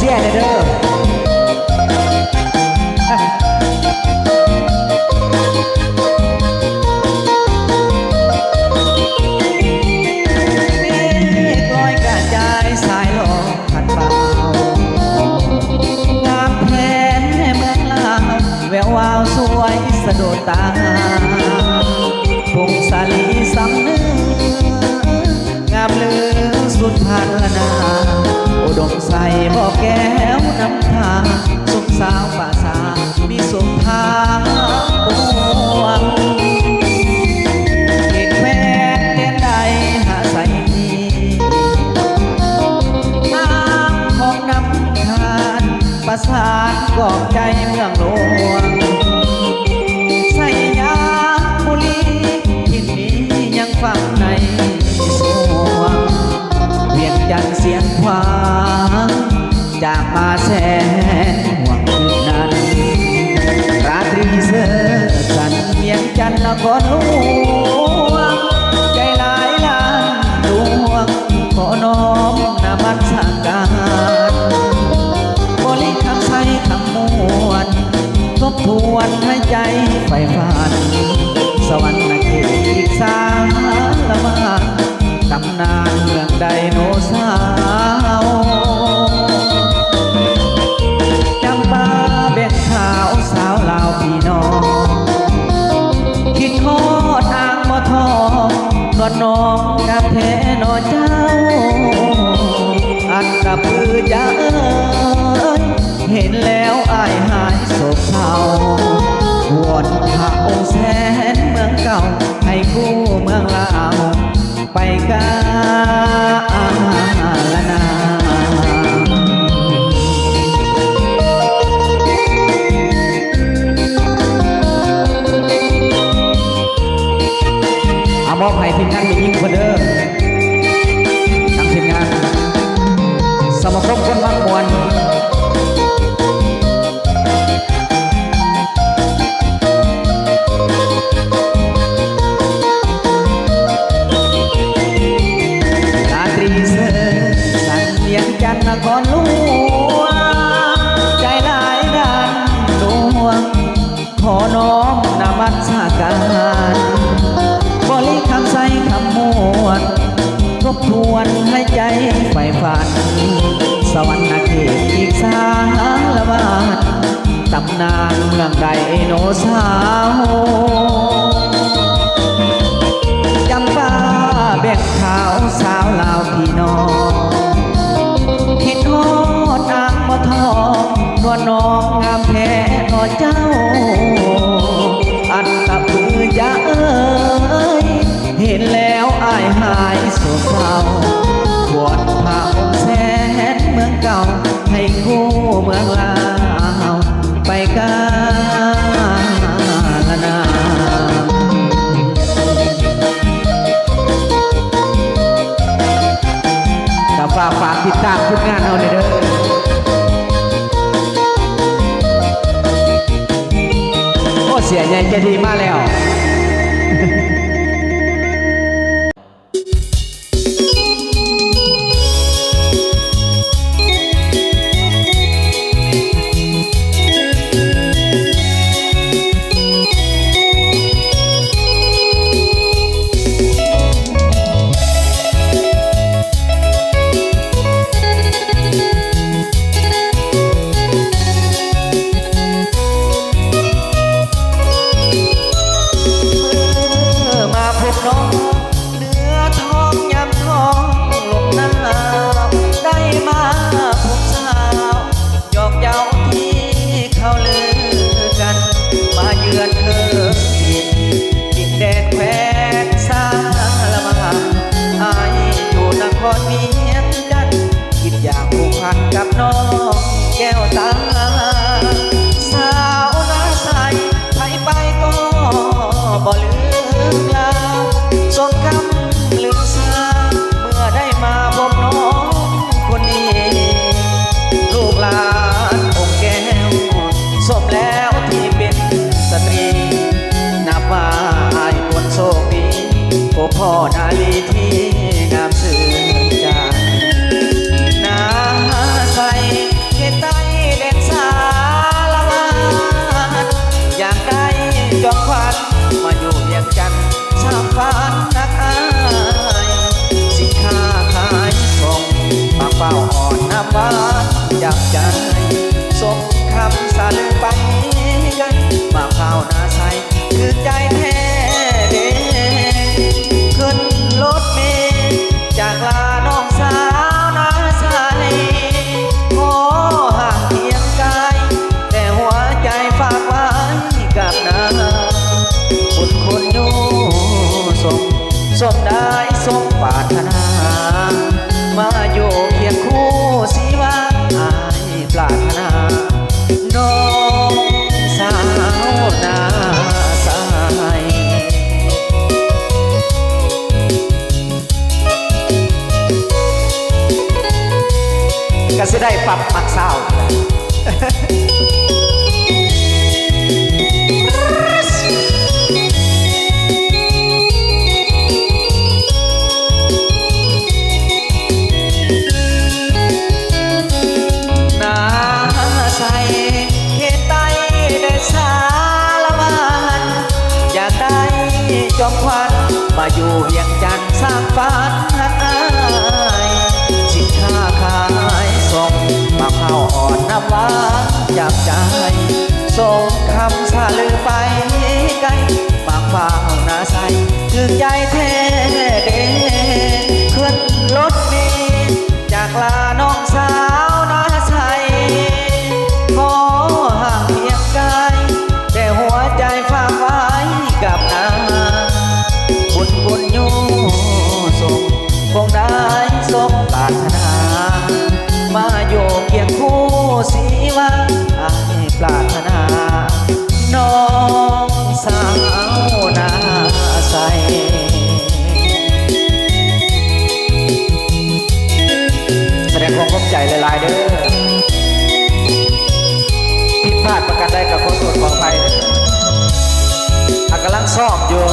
สียเลยเด้อลอยกระจายสายลมพัดเบางามแท้เมืองลาวแวววาวสวยสะดุดตาพงสาลีสำนึกงามลือสุดพันนาอุดมใสบ่อแก้วน้ำทาสุขสาวป่าสามีสุขทาปวงเขตแคว้นเด่นใดหาใส่น้ำของน้ำทานประสานกอบใจเมืองหลวงใส่ยาบุรีที่นี้ยังฟังในสวงเวียงจันทร์เสียงควางจากมาแสนห่วงคืนนั้นราตรีเสื้อสันเวียงจันทร์นครหลวงใจหลายล้านดวงขอน้อมนมัสการบริคำใช้คำมวลทบทวนให้ใจใฝ่ฝันสวรรค์เขตอีกสามละมานตำนานเมืองไดโนเสาร์จำปาเบ็ดขาวสาวลาวพี่น้องคิดทอดอ่างมอทองนวลน้องกับแท้นอเจ้าอันตะพือจะเห็นแล้วอายหายโศกเศร้าวอนพระองค์แสนเมืองเก่าให้คู่เมืองลาวไปกาลนาเอามอบให้ทีมงานมียิ่งคนเด้อทั้งทีมงานสมาคมคนบางมวลจันทร์นครหลวงใจหลายด้านดวงขอน้อมนมัสการบริคำใส่คำมวลทบทวนให้ใจใฝ่ฝันสวรรค์เขตอีกสารวาดตำนานเมืองไดโนเสาร์จำปาแบ่งขาวสาวลาวพี่น้องคิดทอดนางมะทองนวลน้องงามแท้นอเจ้าอันตะพือยะเห็นแล้วอายหายโศกเศร้าวอนพระองค์แสนเมืองเก่าให้คู่เมืองลาวไปกาลนาฝากติดตามผลงานเอาเลยเด้อโอ้เสียใหญ่ใจดีมากแล้วกับน้องแก้วตาสาวนาใสไปไปก็บ่ลืมลาสมคำลืมสาเมื่อได้มาพบน้องคนนี้ลูกหลานองค์แก้วสมแล้วที่เป็นสตรีนับว่าอายควรโชคดีพบพ่อนาลีที่งามสื่อใจนาใส ำหวานจากใจสมคำสาลือไปกันมาข้าวนาใสคือใจแท้เด้ขึ้นรถเมล์จากลาน้องสาวนาใสขอห่างเพียงกายแต่หัวใจฝากไว้กับนาบุญคุณอยู่สมได้สมปรารถนามาอยู่เคียงคู่สีว่าอายปรารถนาน้องสาวนาสายก็สิได้ปรับมักสาวจอมควันมาอยู่เวียงจันทร์สร้างฝันหันอายสินค้าขายส่งมะพร้าวอ่อนน้ำหวานจากใจส่งคำสาลือไปไกลปากฟ้าวนาใสถึงใจแท้เด้ขึ้นรถเมล์จากลาน้องสาวนาใสขอห่างเพียงกายแต่หัวใจฝากไว้กับนาบุญอยู่ส่งคงได้สมปรารถนามาอยู่เคียงคู่สีว่าอายปรารถนาน้องสาวนาใสแสดงความขอบใจหลายๆเด้อผิดพลาดประการใดกับคนตรวจขออภัยกำลังซ่อมอยู่